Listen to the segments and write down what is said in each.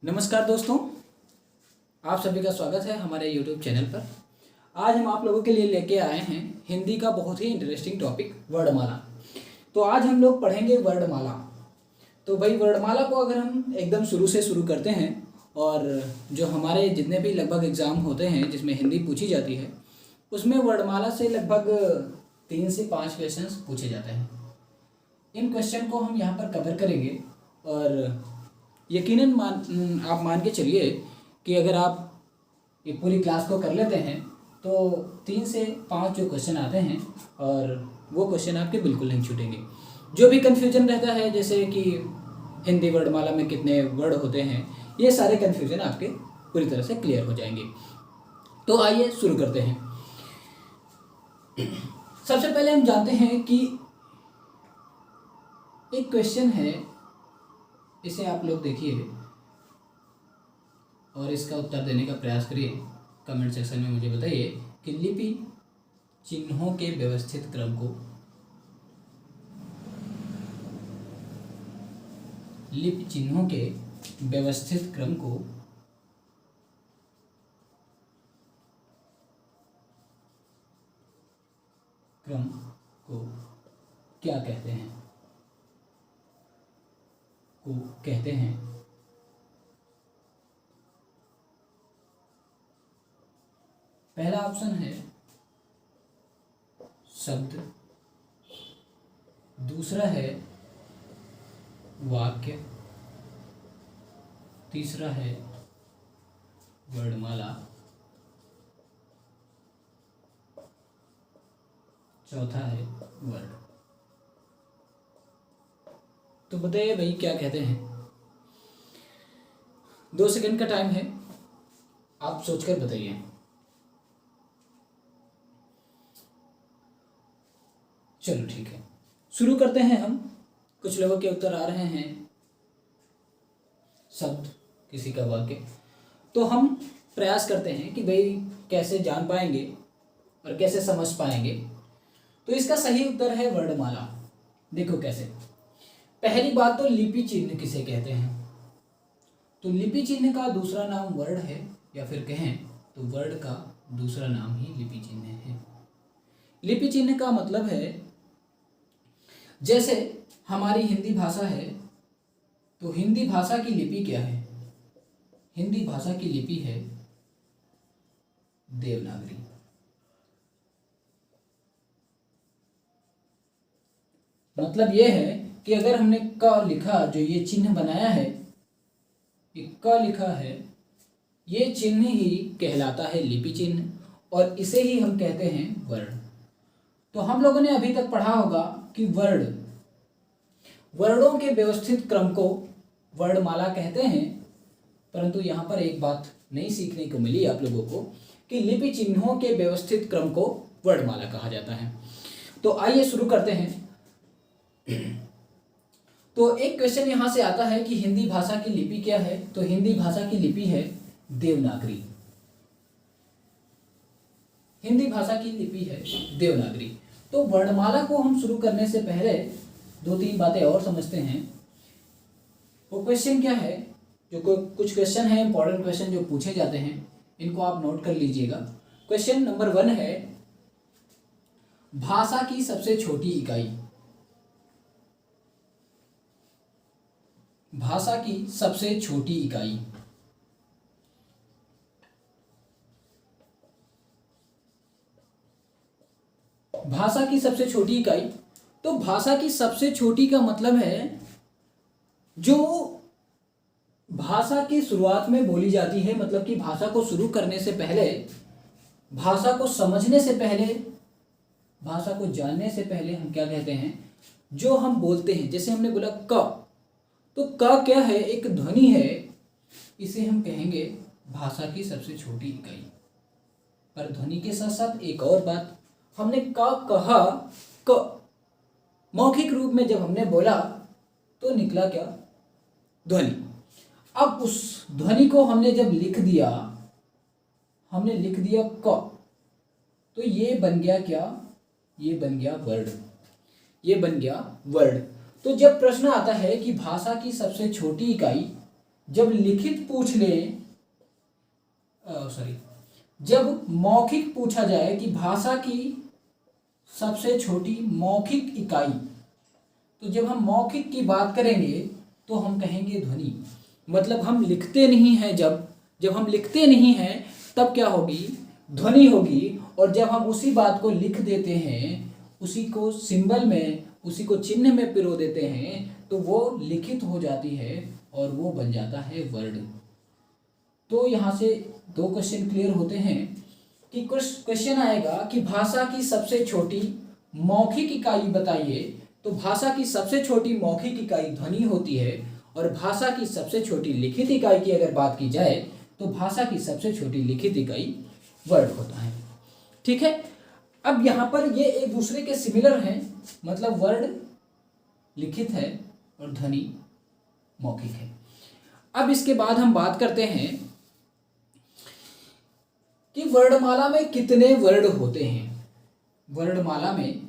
नमस्कार दोस्तों, आप सभी का स्वागत है हमारे YouTube चैनल पर। आज हम आप लोगों के लिए लेके आए हैं हिंदी का बहुत ही इंटरेस्टिंग टॉपिक वर्णमाला। तो आज हम लोग पढ़ेंगे वर्णमाला। तो भाई वर्णमाला को अगर हम एकदम शुरू से शुरू करते हैं और जो हमारे जितने भी लगभग एग्ज़ाम होते हैं जिसमें हिंदी पूछी जाती है उसमें वर्णमाला से लगभग 3 से 5 क्वेश्चंस पूछे जाते हैं। इन क्वेश्चन को हम यहाँ पर कवर करेंगे और यकीनन आप मान के चलिए कि अगर आप ये पूरी क्लास को कर लेते हैं तो 3 से 5 जो क्वेश्चन आते हैं और वो क्वेश्चन आपके बिल्कुल नहीं छूटेंगे। जो भी कन्फ्यूजन रहता है जैसे कि हिंदी वर्णमाला में कितने वर्ड होते हैं, ये सारे कन्फ्यूजन आपके पूरी तरह से क्लियर हो जाएंगे। तो आइए शुरू करते हैं। सबसे पहले हम जानते हैं कि एक क्वेश्चन है, इसे आप लोग देखिए और इसका उत्तर देने का प्रयास करिए। कमेंट सेक्शन में मुझे बताइए कि लिपि चिन्हों के व्यवस्थित क्रम को क्या कहते हैं। पहला ऑप्शन है शब्द, दूसरा है वाक्य, तीसरा है वर्णमाला, चौथा है वर्ड। तो बताइए भाई क्या कहते हैं। 2 सेकंड का टाइम है, आप सोचकर बताइए। चलो ठीक है, शुरू करते हैं हम। कुछ लोगों के उत्तर आ रहे हैं शब्द, किसी का वाक्य। तो हम प्रयास करते हैं कि भाई कैसे जान पाएंगे और कैसे समझ पाएंगे। तो इसका सही उत्तर है वर्णमाला। देखो कैसे। पहली बात तो लिपि चिन्ह किसे कहते हैं। तो लिपि चिन्ह का दूसरा नाम वर्ड है, या फिर कहें तो वर्ड का दूसरा नाम ही लिपि चिन्ह है। लिपि चिन्ह का मतलब है जैसे हमारी हिंदी भाषा है, तो हिंदी भाषा की लिपि क्या है। हिंदी भाषा की लिपि है देवनागरी। मतलब यह है कि अगर हमने क लिखा, जो ये चिन्ह बनाया है, ये क लिखा है, ये चिन्ह ही कहलाता है लिपि चिन्ह और इसे ही हम कहते हैं वर्ण। तो हम लोगों ने अभी तक पढ़ा होगा कि वर्णों के व्यवस्थित क्रम को वर्णमाला कहते हैं, परंतु यहाँ पर एक बात नई सीखने को मिली आप लोगों को कि लिपि चिन्हों के व्यवस्थित क्रम को वर्णमाला कहा जाता है। तो आइए शुरू करते हैं। तो एक क्वेश्चन यहाँ से आता है कि हिंदी भाषा की लिपि क्या है। तो हिंदी भाषा की लिपि है देवनागरी। हिंदी भाषा की लिपि है देवनागरी। तो वर्णमाला को हम शुरू करने से पहले 2-3 बातें और समझते हैं। वो क्वेश्चन क्या है, जो कुछ क्वेश्चन है इंपॉर्टेंट क्वेश्चन जो पूछे जाते हैं, इनको आप नोट कर लीजिएगा। क्वेश्चन नंबर 1 है भाषा की सबसे छोटी इकाई। भाषा की सबसे छोटी इकाई। भाषा की सबसे छोटी इकाई। तो भाषा की सबसे छोटी का मतलब है जो भाषा की शुरुआत में बोली जाती है, मतलब कि भाषा को शुरू करने से पहले, भाषा को समझने से पहले, भाषा को जानने से पहले हम क्या कहते हैं, जो हम बोलते हैं। जैसे हमने बोला क, तो क क्या है, एक ध्वनि है, इसे हम कहेंगे भाषा की सबसे छोटी इकाई। पर ध्वनि के साथ साथ एक और बात, हमने क कहा, क मौखिक रूप में जब हमने बोला तो निकला क्या, ध्वनि। अब उस ध्वनि को हमने जब लिख दिया, हमने लिख दिया क, तो ये बन गया क्या, ये बन गया वर्ड। ये बन गया वर्ड। तो जब प्रश्न आता है कि भाषा की सबसे छोटी इकाई, जब लिखित पूछ लें, सॉरी, जब मौखिक पूछा जाए कि भाषा की सबसे छोटी मौखिक इकाई, तो जब हम मौखिक की बात करेंगे तो हम कहेंगे ध्वनि। मतलब हम लिखते नहीं हैं, जब हम लिखते नहीं हैं तब क्या होगी, ध्वनि होगी। और जब हम उसी बात को लिख देते हैं, उसी को सिंबल में, उसी को चिन्ह में पिरो देते हैं, तो वो लिखित हो जाती है और वो बन जाता है वर्ड। तो यहाँ से दो क्वेश्चन क्लियर होते हैं कि क्वेश्चन आएगा कि भाषा की सबसे छोटी मौखिक इकाई बताइए, तो भाषा की सबसे छोटी मौखिक इकाई ध्वनि होती है। और भाषा की सबसे छोटी लिखित इकाई की अगर बात की जाए तो भाषा की सबसे छोटी लिखित इकाई वर्ड होता है। ठीक है, अब यहाँ पर ये एक दूसरे के सिमिलर हैं, मतलब वर्ड लिखित है और ध्वनि मौखिक है। अब इसके बाद हम बात करते हैं कि वर्णमाला में कितने वर्ड होते हैं। वर्णमाला में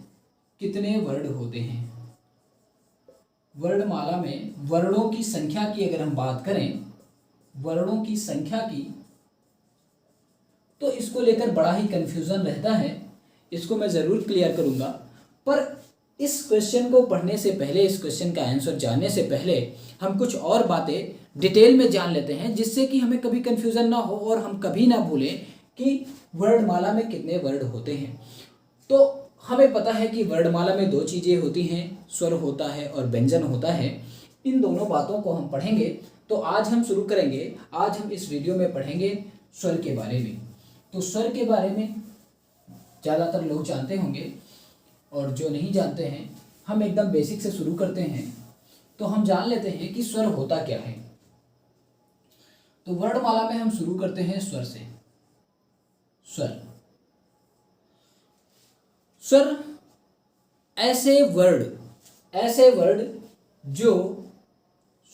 कितने वर्ड होते हैं। वर्णमाला में वर्णों की संख्या की अगर हम बात करें, वर्णों की संख्या की, तो इसको लेकर बड़ा ही कंफ्यूजन रहता है। इसको मैं ज़रूर क्लियर करूंगा, पर इस क्वेश्चन को पढ़ने से पहले, इस क्वेश्चन का आंसर जानने से पहले हम कुछ और बातें डिटेल में जान लेते हैं, जिससे कि हमें कभी कंफ्यूजन ना हो और हम कभी ना भूलें कि वर्णमाला में कितने वर्ड होते हैं। तो हमें पता है कि वर्णमाला में दो चीज़ें होती हैं, स्वर होता है और व्यंजन होता है। इन दोनों बातों को हम पढ़ेंगे। तो आज हम शुरू करेंगे, आज हम इस वीडियो में पढ़ेंगे स्वर के बारे में। तो स्वर के बारे में ज़्यादातर लोग जानते होंगे, और जो नहीं जानते हैं, हम एकदम बेसिक से शुरू करते हैं। तो हम जान लेते हैं कि स्वर होता क्या है। तो वर्णमाला में हम शुरू करते हैं स्वर से। स्वर, स्वर ऐसे वर्ड जो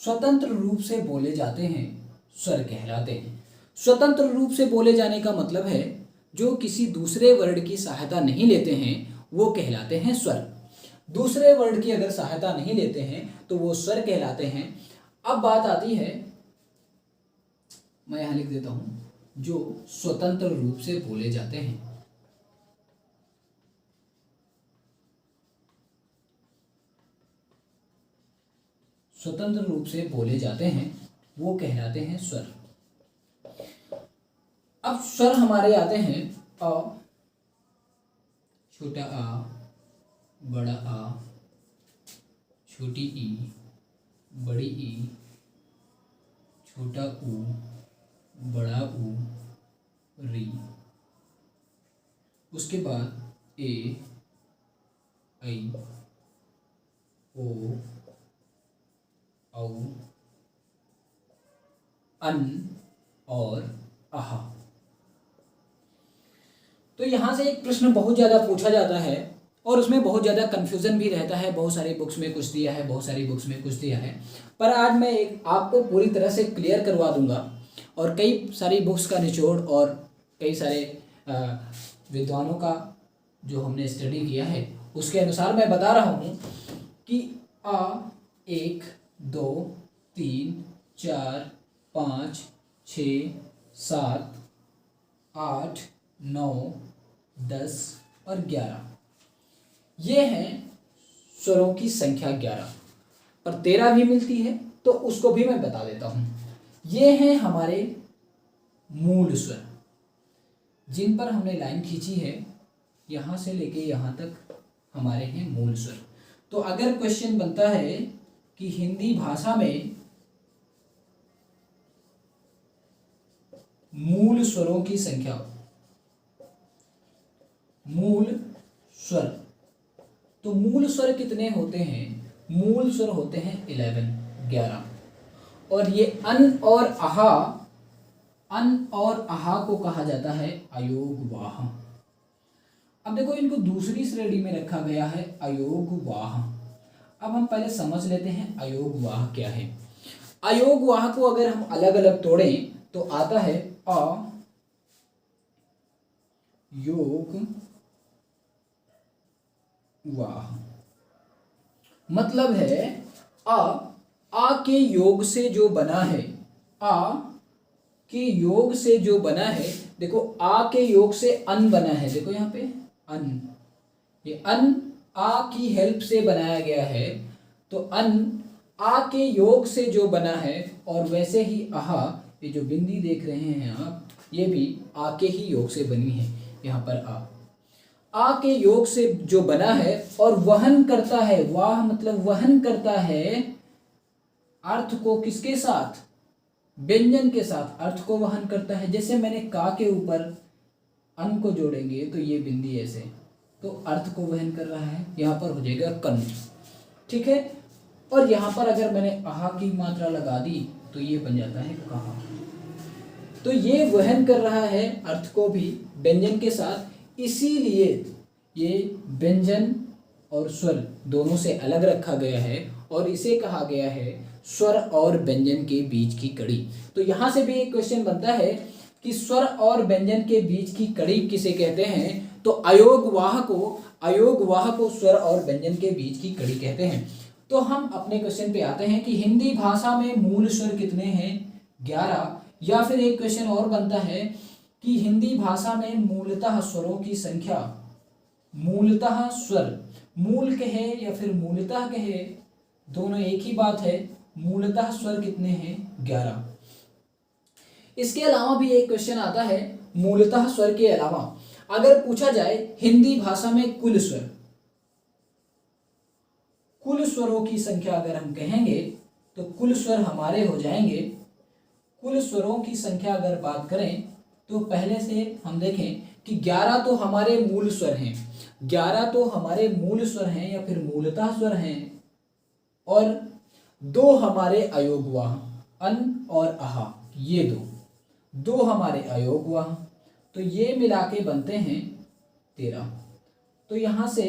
स्वतंत्र रूप से बोले जाते हैं, स्वर कहलाते हैं। स्वतंत्र रूप से बोले जाने का मतलब है जो किसी दूसरे वर्ड की सहायता नहीं लेते हैं, वो कहलाते हैं स्वर। दूसरे वर्ड की अगर सहायता नहीं लेते हैं तो वो स्वर कहलाते हैं। अब बात आती है, मैं यहां लिख देता हूं, जो स्वतंत्र रूप से बोले जाते हैं। स्वतंत्र रूप से बोले जाते हैं वो कहलाते हैं स्वर। अब स्वर हमारे आते हैं अ, छोटा आ, बड़ा आ, छोटी ई, बड़ी ई, छोटा ऊ, बड़ा ऊ, री। उसके बाद ए, ऐ, ओ, औ, अन और आहा। तो यहाँ से एक प्रश्न बहुत ज़्यादा पूछा जाता है और उसमें बहुत ज़्यादा कन्फ्यूज़न भी रहता है। बहुत सारी बुक्स में कुछ दिया है, बहुत सारी बुक्स में कुछ दिया है, पर आज मैं एक आपको पूरी तरह से क्लियर करवा दूंगा। और कई सारी बुक्स का निचोड़ और कई सारे विद्वानों का जो हमने स्टडी किया है, उसके अनुसार मैं बता रहा हूँ कि आ 1, 2, 3, 4, 5, 6, 7, 8, 9, 10 और 11, ये हैं स्वरों की संख्या 11। पर 13 भी मिलती है, तो उसको भी मैं बता देता हूँ। ये हैं हमारे मूल स्वर, जिन पर हमने लाइन खींची है, यहाँ से लेके यहाँ तक हमारे हैं मूल स्वर। तो अगर क्वेश्चन बनता है कि हिंदी भाषा में मूल स्वरों की संख्या, मूल स्वर, तो मूल स्वर कितने होते हैं? मूल स्वर होते हैं 11। और ये अन और आहा को कहा जाता है अयोगवाह। अब देखो, इनको दूसरी श्रेणी में रखा गया है अयोगवाह। अब हम पहले समझ लेते हैं अयोगवाह क्या है। अयोगवाह को अगर हम अलग अलग तोड़ें तो आता है अ योग वाह। मतलब है आ के योग से जो बना है आ के योग से जो बना है, देखो आ के योग से अन बना है, देखो यहाँ पे अन, ये अन आ की हेल्प से बनाया गया है, तो अन आ के योग से जो बना है, और वैसे ही आहा, ये जो बिंदी देख रहे हैं आप, ये भी आ के ही योग से बनी है। यहाँ पर आ के योग से जो बना है और वहन करता है, वाह मतलब वहन करता है अर्थ को किसके साथ, व्यंजन के साथ अर्थ को वहन करता है। जैसे मैंने का के ऊपर अन को जोड़ेंगे तो ये बिंदी ऐसे, तो अर्थ को वहन कर रहा है, यहाँ पर हो जाएगा कन, ठीक है। और यहाँ पर अगर मैंने आहा की मात्रा लगा दी तो ये बन जाता है कहा। तो ये वहन कर रहा है अर्थ को भी व्यंजन के साथ, इसीलिए ये व्यंजन और स्वर दोनों से अलग रखा गया है और इसे कहा गया है स्वर और व्यंजन के बीच की कड़ी। तो यहाँ से भी एक क्वेश्चन बनता है कि स्वर और व्यंजन के बीच की कड़ी किसे कहते हैं, तो अयोगवाह को स्वर और व्यंजन के बीच की कड़ी कहते हैं। तो हम अपने क्वेश्चन पे आते हैं कि हिंदी भाषा में मूल स्वर कितने हैं, 11। या फिर एक क्वेश्चन और बनता है कि हिंदी भाषा में मूलतः स्वरों की संख्या, मूलतः स्वर, मूल कहे या फिर मूलतः कहे दोनों एक ही बात है, मूलतः स्वर कितने हैं, 11। इसके अलावा भी एक क्वेश्चन आता है, मूलतः स्वर के अलावा अगर पूछा जाए हिंदी भाषा में कुल स्वर, कुल स्वरों की संख्या अगर हम कहेंगे तो कुल स्वर हमारे हो जाएंगे, कुल स्वरों की संख्या अगर बात करें तो पहले से हम देखें कि 11 तो हमारे मूल स्वर हैं, 11 तो हमारे मूल स्वर हैं या फिर मूलतः स्वर हैं, और 2 हमारे अयोगवाह, अन और आहा, ये दो हमारे अयोगवाह, तो ये मिला के बनते हैं 13। तो यहाँ से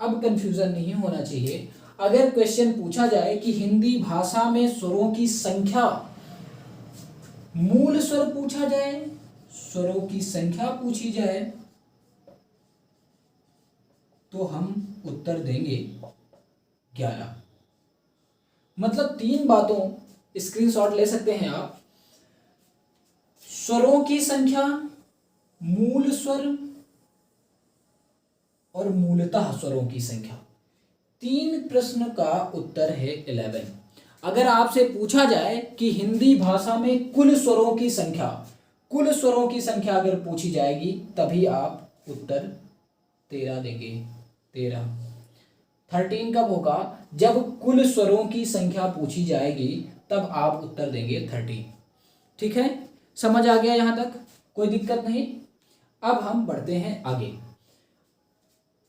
अब कंफ्यूजन नहीं होना चाहिए। अगर क्वेश्चन पूछा जाए कि हिंदी भाषा में स्वरों की संख्या, मूल स्वर पूछा जाए, स्वरों की संख्या पूछी जाए, तो हम उत्तर देंगे 11। मतलब 3 बातों स्क्रीनशॉट ले सकते हैं आप, स्वरों की संख्या, मूल स्वर और मूलतः स्वरों की संख्या। 3 प्रश्न का उत्तर है 11। अगर आपसे पूछा जाए कि हिंदी भाषा में कुल स्वरों की संख्या, कुल स्वरों की संख्या अगर पूछी जाएगी तभी आप उत्तर 13 देंगे। 13 कब होगा, जब कुल स्वरों की संख्या पूछी जाएगी तब आप उत्तर देंगे 13। ठीक है, समझ आ गया यहां तक, कोई दिक्कत नहीं। अब हम बढ़ते हैं आगे।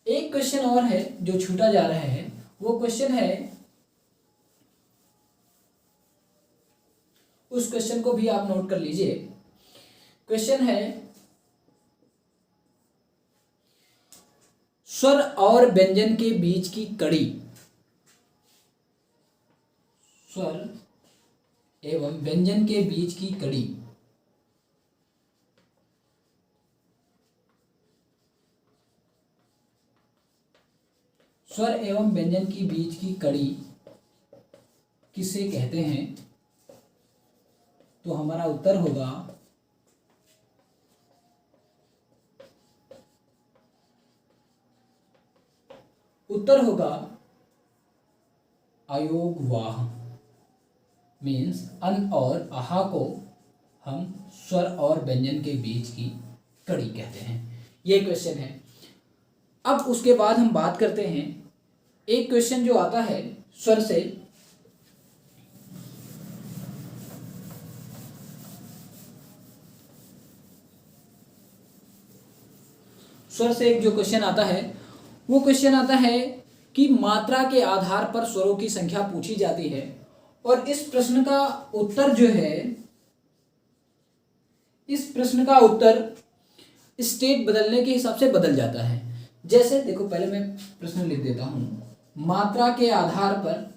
एक क्वेश्चन और है जो छूटा जा रहा है, वो क्वेश्चन है, उस क्वेश्चन को भी आप नोट कर लीजिए। क्वेश्चन है, स्वर और व्यंजन के बीच की कड़ी, स्वर एवं व्यंजन के बीच की कड़ी, स्वर एवं व्यंजन की बीच की कड़ी किसे कहते हैं? तो हमारा उत्तर होगा अयोगवाह। मीन्स अन और आहा को हम स्वर और व्यंजन के बीच की कड़ी कहते हैं। ये क्वेश्चन है। अब उसके बाद हम बात करते हैं, एक क्वेश्चन जो आता है स्वर से, स्वर से एक जो क्वेश्चन आता है वो क्वेश्चन आता है कि मात्रा के आधार पर स्वरों की संख्या पूछी जाती है, और इस प्रश्न का उत्तर जो है, इस प्रश्न का उत्तर स्टेट बदलने के हिसाब से बदल जाता है। जैसे देखो, पहले मैं प्रश्न लिख देता हूं, मात्रा के आधार पर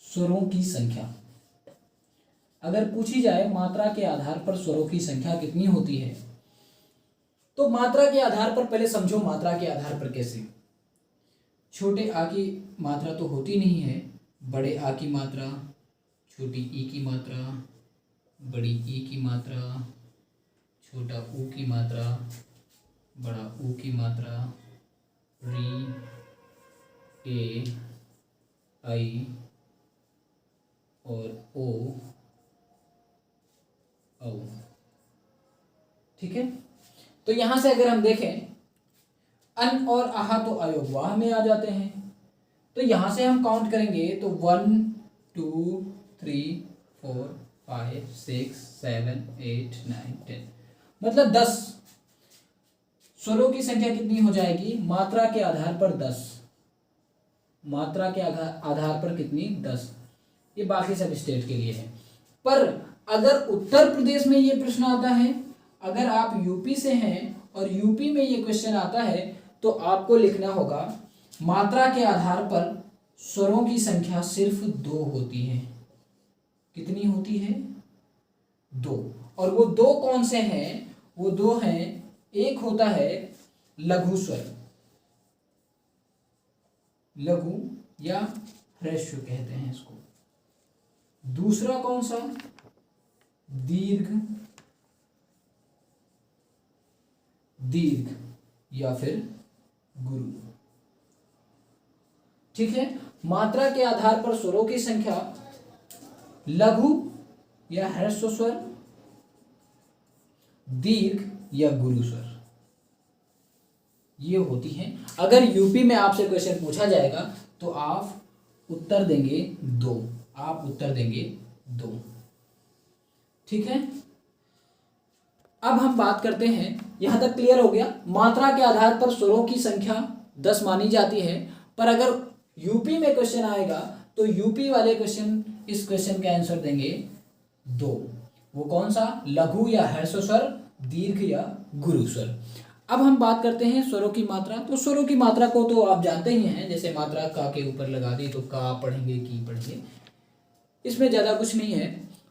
स्वरों की संख्या अगर पूछी जाए, मात्रा के आधार पर स्वरों की संख्या कितनी होती है, तो मात्रा के आधार पर पहले समझो, मात्रा के आधार पर कैसे। छोटे आ की मात्रा तो होती नहीं है, बड़े आ की मात्रा, छोटी ई की मात्रा, बड़ी ई की मात्रा, छोटा ऊ की मात्रा, बड़ा ऊ की मात्रा, री, ए, आई और ओ, औ। ठीक है, तो यहां से अगर हम देखें अन और आहा तो अयोगवाह में आ जाते हैं, तो यहां से हम काउंट करेंगे तो 1 2 3 4 5 6 7 8 9 10, मतलब 10 स्वरों की संख्या कितनी हो जाएगी मात्रा के आधार पर 10, मात्रा के आधार पर कितनी 10। ये बाकी सब स्टेट के लिए है। पर अगर उत्तर प्रदेश में ये प्रश्न आता है, अगर आप यूपी से हैं और यूपी में ये क्वेश्चन आता है, तो आपको लिखना होगा मात्रा के आधार पर स्वरों की संख्या सिर्फ 2 होती है। कितनी होती है 2, और वो 2 कौन से हैं, वो 2 हैं, एक होता है लघु स्वर, लघु या ह्रस्व कहते हैं इसको, दूसरा कौन सा दीर्घ, दीर्घ या फिर गुरु। ठीक है, मात्रा के आधार पर स्वरों की संख्या लघु या ह्रस्व स्वर, दीर्घ या गुरु स्वर, ये होती हैं। अगर यूपी में आपसे क्वेश्चन पूछा जाएगा तो आप उत्तर देंगे 2, आप उत्तर देंगे 2। ठीक है, अब हम बात करते हैं, यहां तक क्लियर हो गया, मात्रा के आधार पर स्वरों की संख्या 10 मानी जाती है। पर अगर यूपी में क्वेश्चन आएगा तो यूपी वाले क्वेश्चन इस क्वेश्चन का आंसर देंगे 2, वो कौन सा लघु या ह्रस्व स्वर, दीर्घ या गुरु स्वर। अब हम बात करते हैं स्वरों की मात्रा। तो स्वरों की मात्रा को तो आप जानते ही हैं, जैसे मात्रा का के ऊपर लगा दी तो का पढ़ेंगे की पढ़ेंगे, इसमें ज़्यादा कुछ नहीं है।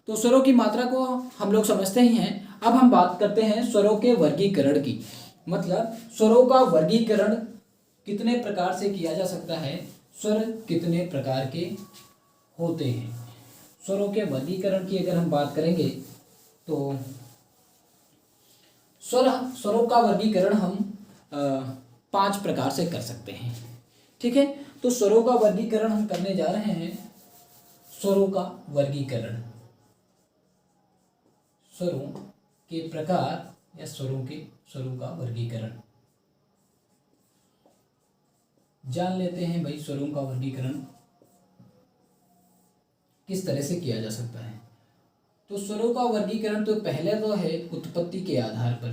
तो स्वरों की मात्रा को हम लोग समझते ही हैं। अब हम बात करते हैं स्वरों के वर्गीकरण की, मतलब स्वरों का वर्गीकरण कितने प्रकार से किया जा सकता है, स्वर कितने प्रकार के होते हैं। स्वरों के वर्गीकरण की अगर हम बात करेंगे तो स्वरों का वर्गीकरण हम 5 प्रकार से कर सकते हैं। ठीक है, तो स्वरों का वर्गीकरण हम करने जा रहे हैं। स्वरों का वर्गीकरण, स्वरों के प्रकार या स्वरों का वर्गीकरण जान लेते हैं। भाई स्वरों का वर्गीकरण किस तरह से किया जा सकता है। तो स्वरों का वर्गीकरण तो पहले तो है उत्पत्ति के आधार पर,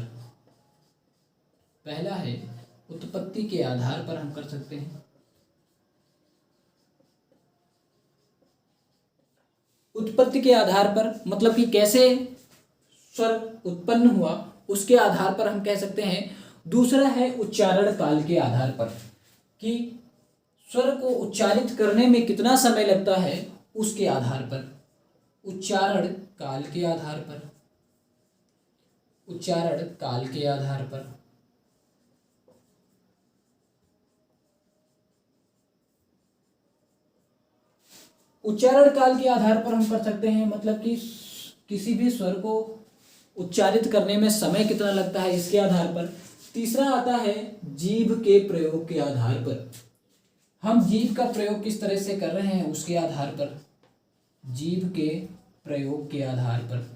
पहला है उत्पत्ति के आधार पर हम कर सकते हैं। उत्पत्ति के आधार पर मतलब कि कैसे स्वर उत्पन्न हुआ उसके आधार पर हम कह सकते हैं। दूसरा है उच्चारण काल के आधार पर, कि स्वर को उच्चारित करने में कितना समय लगता है उसके आधार पर, उच्चारण काल के आधार पर, उच्चारण काल के आधार पर। उच्चारण काल के आधार पर हम कर सकते हैं, मतलब कि किसी भी स्वर को उच्चारित करने में समय कितना लगता है इसके आधार पर। तीसरा आता है जीभ के प्रयोग के आधार पर, हम जीभ का प्रयोग किस तरह से कर रहे हैं उसके आधार पर, जीभ के प्रयोग के आधार पर।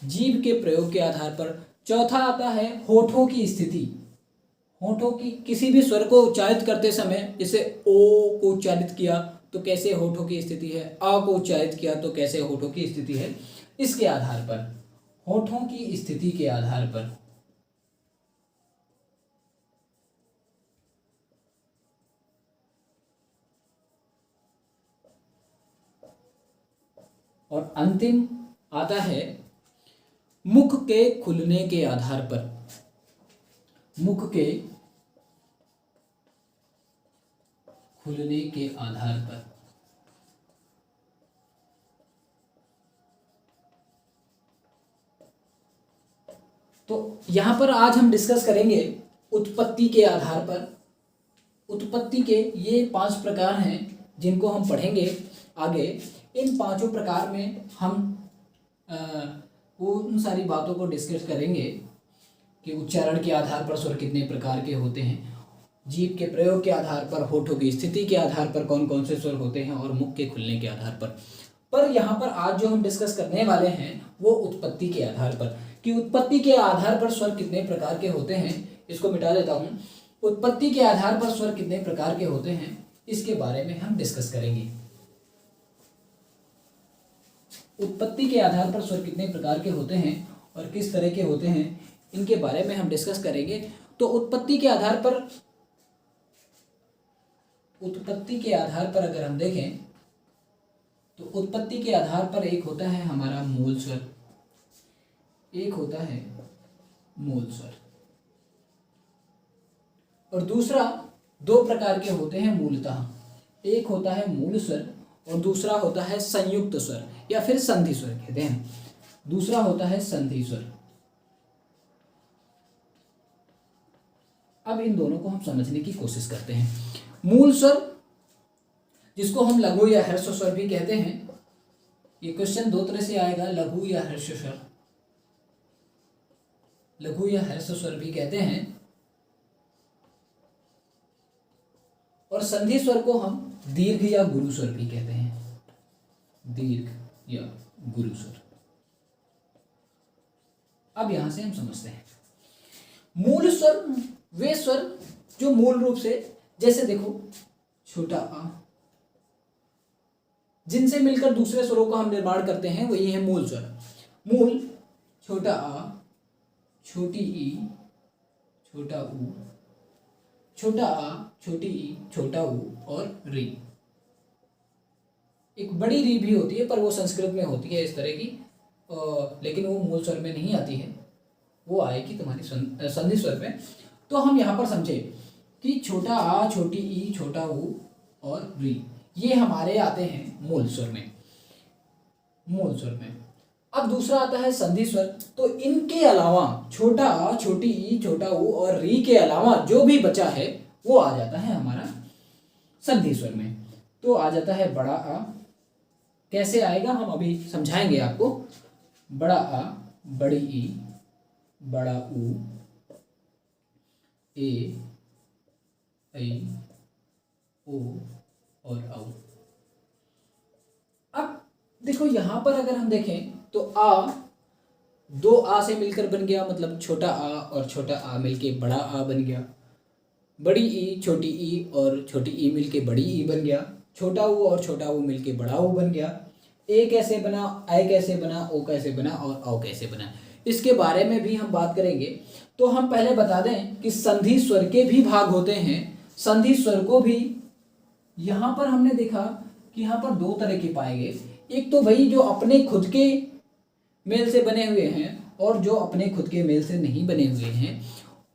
जीभ के प्रयोग के आधार पर। चौथा आता है होठों की स्थिति, होठों की, किसी भी स्वर को उच्चारित करते समय, जैसे ओ को उच्चारित किया तो कैसे होठों की स्थिति है, आ को उच्चारित किया तो कैसे होठों की स्थिति है, इसके आधार पर, होठों की स्थिति के आधार पर। और अंतिम आता है मुख के खुलने के आधार पर, मुख के खुलने के आधार पर। तो यहाँ पर आज हम डिस्कस करेंगे उत्पत्ति के आधार पर। उत्पत्ति के ये 5 प्रकार हैं जिनको हम पढ़ेंगे आगे। इन 5 प्रकार में हम उन सारी बातों को डिस्कस करेंगे कि उच्चारण के आधार पर स्वर कितने प्रकार के होते हैं, जीभ के प्रयोग के आधार पर, होठों की स्थिति के आधार पर कौन कौन से स्वर होते हैं, और मुख के खुलने के आधार पर यहाँ पर आज जो हम डिस्कस करने वाले हैं वो उत्पत्ति के आधार पर, कि उत्पत्ति के आधार पर स्वर कितने प्रकार के होते हैं। इसको मिटा देता हूँ। उत्पत्ति के आधार पर स्वर कितने प्रकार के होते हैं, इसके बारे में हम डिस्कस करेंगे। उत्पत्ति के आधार पर स्वर कितने प्रकार के होते हैं और किस तरह के होते हैं, इनके बारे में हम डिस्कस करेंगे। तो उत्पत्ति के आधार पर अगर हम देखें तो उत्पत्ति के आधार पर एक होता है हमारा मूल स्वर, एक होता है मूल स्वर, और दूसरा 2 प्रकार के होते हैं मूलतः। एक होता है मूल स्वर और दूसरा होता है संयुक्त स्वर या फिर संधि स्वर कहते हैं। दूसरा होता है संधि स्वर। अब इन दोनों को हम समझने की कोशिश करते हैं। मूल स्वर जिसको हम लघु या हर्ष स्वर भी कहते हैं। ये क्वेश्चन 2 तरह से आएगा, लघु या हर्ष स्वर, लघु या हर्ष स्वर भी कहते हैं। और संधि स्वर को हम दीर्घ या गुरु स्वर भी कहते हैं, दीर्घ या गुरु स्वर। अब यहां से हम समझते हैं मूल स्वर वे स्वर जो मूल रूप से, जैसे देखो छोटा आ, जिनसे मिलकर दूसरे स्वरों का हम निर्माण करते हैं, वही है मूल स्वर। मूल छोटा आ, छोटी ई, छोटा ऊ, छोटा आ, छोटी ई, छोटा ऊ और री। एक बड़ी री भी होती है पर वो संस्कृत में होती है इस तरह की, लेकिन वो मूल स्वर में नहीं आती है, वो आएगी तुम्हारी संधि स्वर में। तो हम यहाँ पर समझे कि छोटा आ, छोटी ई, छोटा ऊ और री, ये हमारे आते हैं मूल स्वर में, मूल स्वर में। अब दूसरा आता है संधि स्वर। तो इनके अलावा छोटा आ, छोटी ई, छोटा ऊ और री के अलावा जो भी बचा है वो आ जाता है हमारा संधि स्वर में। तो आ जाता है बड़ा आ। कैसे आएगा हम अभी समझाएंगे आपको। बड़ा आ, बड़ी ई, बड़ा ऊ, ए, ऐ, ओ और औ। अब देखो यहां पर अगर हम देखें तो आ 2 आ से मिलकर बन गया, मतलब छोटा आ और छोटा आ मिलके बड़ा आ बन गया। बड़ी ई, छोटी ई और छोटी ई मिलके बड़ी ई बन गया। छोटा ऊ और छोटा ऊ मिलके बड़ा ऊ बन गया। ए कैसे बना, ऐ कैसे बना, ओ कैसे बना और औ कैसे बना, इसके बारे में भी हम बात करेंगे। तो हम पहले बता दें कि संधि स्वर के भी भाग होते हैं। संधि स्वर को भी यहाँ पर हमने देखा कि यहाँ पर 2 तरह के पाए गए। एक तो भाई जो अपने खुद के मेल से बने हुए हैं और जो अपने खुद के मेल से नहीं बने हुए हैं,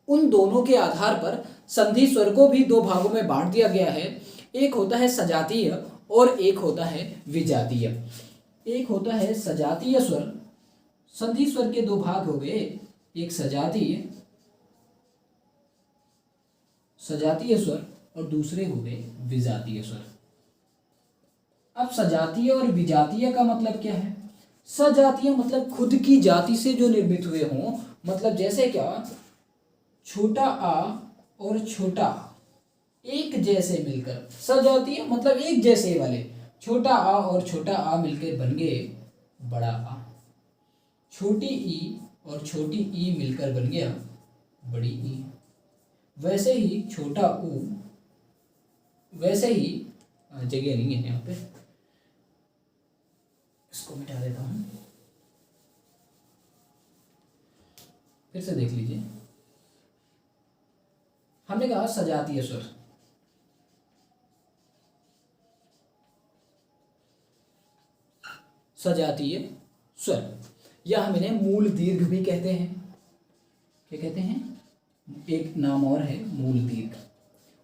उन दोनों के आधार पर संधि स्वर को भी 2 भागों में बांट दिया गया है। एक होता है सजातीय और एक होता है विजातीय। एक होता है सजातीय स्वर। संधि स्वर के 2 भाग हो गए, एक सजातीय स्वर और दूसरे हो गए विजातीय स्वर। अब सजातीय और विजातीय का मतलब क्या है। सजातीय मतलब खुद की जाति से जो निर्मित हुए हों, मतलब जैसे क्या, छोटा आ और छोटा आ एक जैसे मिलकर, सजातीय मतलब एक जैसे वाले, छोटा आ और छोटा आ मिलकर बन गए बड़ा आ। छोटी ई और छोटी ई मिलकर बन गया बड़ी ई। वैसे ही छोटा ऊ, वैसे ही जगह नहीं है यहाँ पे, इसको मिटा देता हूं, फिर से देख लीजिए। हमने कहा सजातीय स्वर, सजातीय स्वर, या हम इन्हें मूल दीर्घ भी कहते हैं। क्या कहते हैं, एक नाम और है मूल दीर्घ।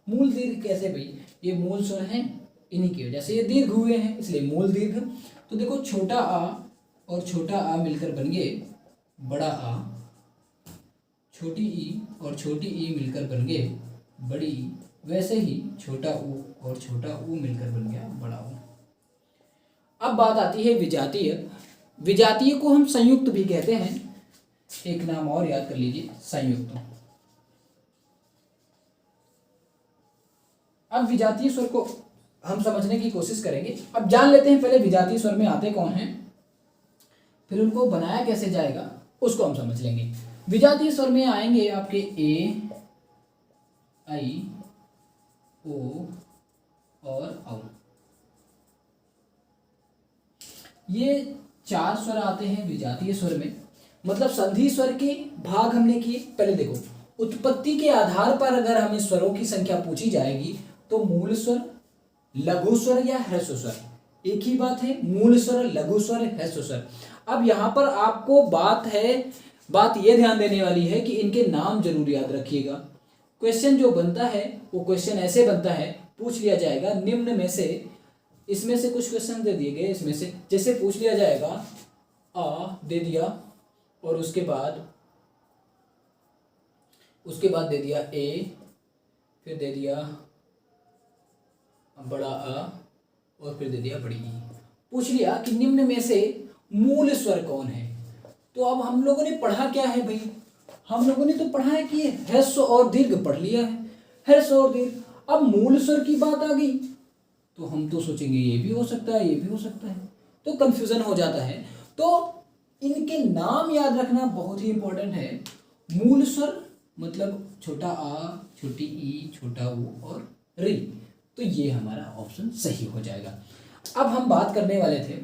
मूल दीर्घ कैसे भाई, ये मूल स्वर हैं, इन्हीं की वजह से ये दीर्घ हुए हैं, इसलिए मूल दीर्घ। तो देखो छोटा आ और छोटा आ मिलकर बन गए बड़ा आ। छोटी ई और छोटी ई मिलकर बन गए बड़ी ई, वैसे ही छोटा ऊ और छोटा ऊ मिलकर बन गया बड़ा ऊ। अब बात आती है विजातीय। विजातीय को हम संयुक्त भी कहते हैं, एक नाम और याद कर लीजिए, संयुक्त। अब विजातीय स्वर को हम समझने की कोशिश करेंगे। अब जान लेते हैं पहले विजातीय स्वर में आते कौन हैं, फिर उनको बनाया कैसे जाएगा उसको हम समझ लेंगे। विजातीय स्वर में आएंगे आपके ए, आई, ओ और औ। ये 4 स्वर आते हैं विजातीय स्वर में। मतलब संधि स्वर के भाग हमने किए। पहले देखो, उत्पत्ति के आधार पर अगर हमें स्वरों की संख्या पूछी जाएगी तो मूल स्वर, लघु स्वर या ह्रस्व स्वर, एक ही बात है, मूल स्वर, लघु स्वर, ह्रस्व स्वर। अब यहाँ पर आपको बात यह ध्यान देने वाली है कि इनके नाम जरूर याद रखिएगा। क्वेश्चन जो बनता है वो क्वेश्चन ऐसे बनता है, पूछ लिया जाएगा निम्न में से, इसमें से कुछ क्वेश्चन दे दिए गए, इसमें से जैसे पूछ लिया जाएगा आ दे दिया और उसके बाद दे दिया ए, फिर दे दिया बड़ा आ और फिर दे दिया बड़ी ई। पूछ लिया कि निम्न में से मूल स्वर कौन है। तो अब हम लोगों ने पढ़ा क्या है भाई, हम लोगों ने तो पढ़ा है कि ह्रस्व और दीर्घ पढ़ लिया है, ह्रस्व और दीर्घ। अब मूल स्वर की बात आ गई तो हम तो सोचेंगे ये भी हो सकता है, ये भी हो सकता है, तो कंफ्यूजन हो जाता है। तो इनके नाम याद रखना बहुत ही इंपॉर्टेंट है। मूल स्वर मतलब छोटा आ, छोटी ई, छोटा ऊ और री। तो ये हमारा ऑप्शन सही हो जाएगा। अब हम बात करने वाले थे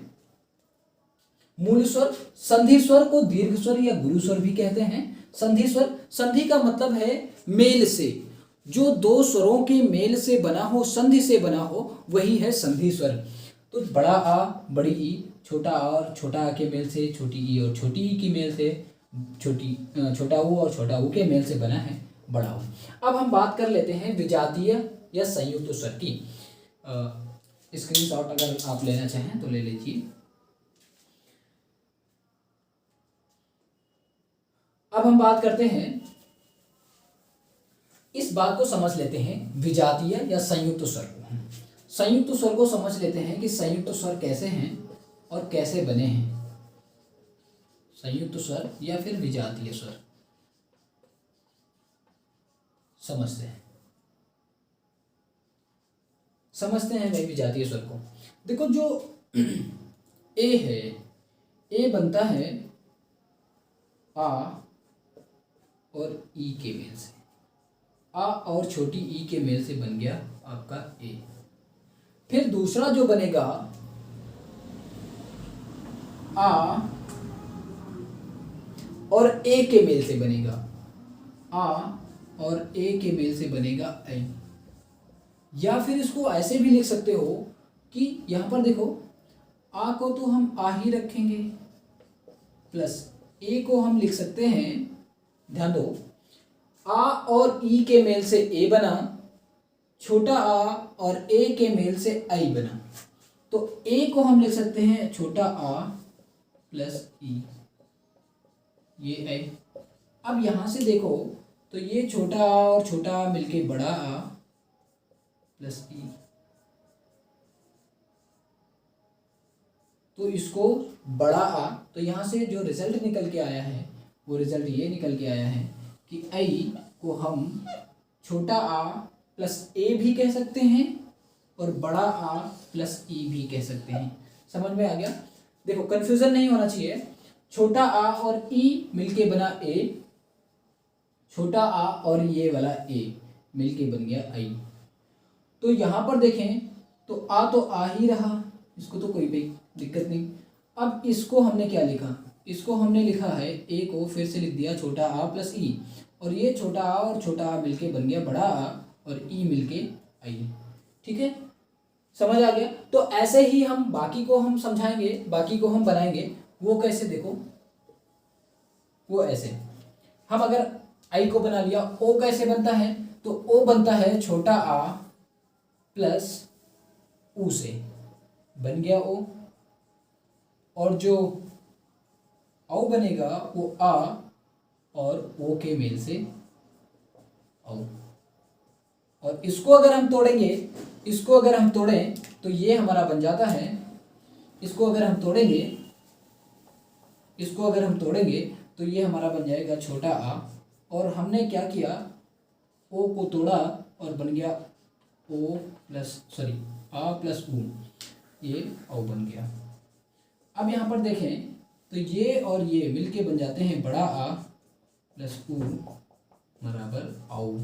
मूल स्वर। संधि स्वर को दीर्घ स्वर या गुरु स्वर भी कहते हैं। संधि स्वर, संधि का मतलब है मेल से, जो दो स्वरों के मेल से बना हो, संधि से बना हो, वही है संधि स्वर। तो बड़ा आ, बड़ी ई, छोटा आ और छोटा आ के मेल से, छोटी ई और छोटी ई की मेल से, छोटा ऊ और छोटा ऊ के मेल से बना है बड़ा ऊ। अब हम बात कर लेते हैं विजातीय या संयुक्त स्वर की। स्क्रीनशॉट अगर आप लेना चाहें तो ले लीजिए। अब हम बात करते हैं, इस बात को समझ लेते हैं विजातीय या संयुक्त स्वर को। संयुक्त स्वर को समझ लेते हैं कि संयुक्त स्वर कैसे हैं और कैसे बने हैं। संयुक्त स्वर या फिर विजातीय स्वर समझते हैं भाई विजातीय स्वर को। देखो जो ए है, ए बनता है आ और ई के मेल से, आ और छोटी ई के मेल से बन गया आपका ए। फिर दूसरा जो बनेगा आ और ए के मेल से बनेगा, आ और ए के मेल से बनेगा ऐ। या फिर इसको ऐसे भी लिख सकते हो कि यहां पर देखो, आ को तो हम आ ही रखेंगे, प्लस ए को हम लिख सकते हैं, ध्यान दो, आ और ई के मेल से ए बना, छोटा आ और ए के मेल से आई बना। तो ए को हम लिख सकते हैं छोटा आ प्लस ई, ये आई। अब यहां से देखो तो ये छोटा आ और छोटा आ मिलके बड़ा आ प्लस ई, तो इसको बड़ा आ, तो यहां से जो रिजल्ट निकल के आया है वो रिजल्ट ये निकल के आया है कि आई को हम छोटा आ प्लस ए भी कह सकते हैं और बड़ा आ प्लस ई भी कह सकते हैं। समझ में आ गया? देखो कंफ्यूजन नहीं होना चाहिए। छोटा आ और ई मिलके बना ए, छोटा आ और ये वाला ए मिलके बन गया आई। तो यहाँ पर देखें तो आ ही रहा, इसको तो कोई भी दिक्कत नहीं। अब इसको हमने क्या लिखा, इसको हमने लिखा है ए को फिर से लिख दिया छोटा आ प्लस ई, और ये छोटा आ और छोटा आ मिलके बन गया बड़ा आ और ई मिलके आई। ठीक है, समझ आ गया? तो ऐसे ही हम बाकी को हम समझाएंगे, बाकी को हम बनाएंगे। वो कैसे, देखो वो ऐसे, हम अगर आई को बना लिया, ओ कैसे बनता है, तो ओ बनता है छोटा आ प्लस ऊ से, बन गया ओ, और जो औ बनेगा वो आ और ओ के मेल से औ। और इसको अगर हम तोड़ेंगे, इसको अगर हम तोड़ें तो ये हमारा बन जाता है, इसको अगर हम तोड़ेंगे, इसको अगर हम तोड़ेंगे तो ये हमारा बन जाएगा छोटा आ। और हमने क्या किया, ओ को तोड़ा और बन गया ओ प्लस सॉरी आ प्लस ऊ, ये औ बन गया। अब यहाँ पर देखें तो ये और ये मिलके बन जाते हैं बड़ा आ प्लस ऊ बराबर औ।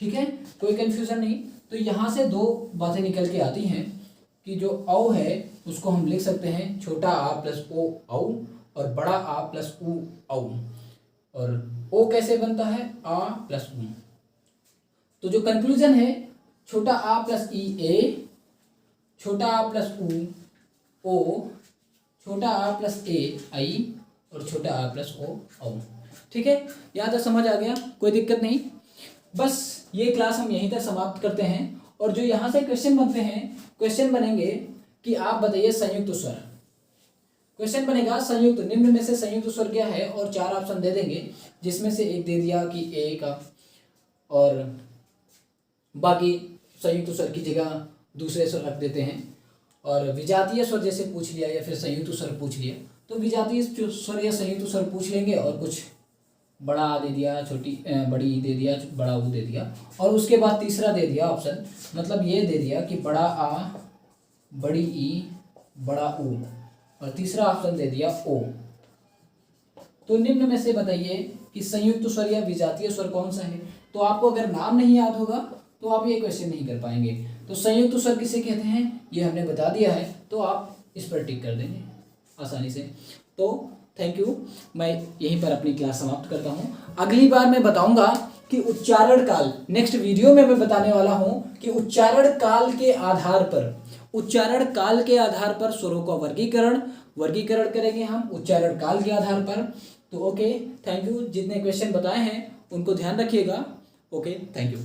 ठीक है, कोई कंफ्यूजन नहीं। तो यहाँ से दो बातें निकल के आती हैं कि जो औ है उसको हम लिख सकते हैं छोटा आ प्लस ओ औ और बड़ा आ प्लस ऊ औ। और ओ कैसे बनता है, आ प्लस ऊ। तो जो कंक्लूजन है छोटा आ प्लस ई ए, छोटा आ प्लस ऊ ओ, छोटा आ प्लस ए आई और छोटा आ प्लस ओ औ। ठीक है, यहाँ तक समझ आ गया, कोई दिक्कत नहीं। बस ये क्लास हम यहीं तक समाप्त करते हैं। और जो यहाँ से क्वेश्चन बनते हैं, क्वेश्चन बनेंगे कि आप बताइए संयुक्त स्वर। क्वेश्चन बनेगा संयुक्त, निम्न में से संयुक्त स्वर क्या है, और 4 ऑप्शन दे देंगे जिसमें से एक दे दिया कि ए का, और बाकी संयुक्त स्वर की जगह दूसरे स्वर रख देते हैं। और विजातीय स्वर जैसे पूछ लिया या फिर संयुक्त स्वर पूछ लिया तो विजातीय स्वर या संयुक्त स्वर पूछ लेंगे, और कुछ बड़ा आ दे दिया, छोटी बड़ी ई दे दिया, बड़ा ऊ दे दिया, और उसके बाद तीसरा दे दिया ऑप्शन, मतलब ये दे दिया कि बड़ा आ, बड़ी ई, बड़ा ऊ, और तीसरा ऑप्शन दे दिया ओ। तो निम्न में से बताइए कि संयुक्त स्वर या विजातीय स्वर कौन सा है। तो आपको अगर नाम नहीं याद होगा तो आप ये क्वेश्चन नहीं कर पाएंगे। तो संयुक्त स्वर किसे कहते हैं ये हमने बता दिया है, तो आप इस पर टिक कर देंगे आसानी से। तो थैंक यू, मैं यहीं पर अपनी क्लास समाप्त करता हूँ। अगली बार मैं बताऊंगा कि उच्चारण काल, नेक्स्ट वीडियो में मैं बताने वाला हूँ कि उच्चारण काल के आधार पर, उच्चारण काल के आधार पर स्वरों का वर्गीकरण करेंगे हम उच्चारण काल के आधार पर। तो ओके, थैंक यू। जितने क्वेश्चन बताए हैं उनको ध्यान रखिएगा। Okay, thank you.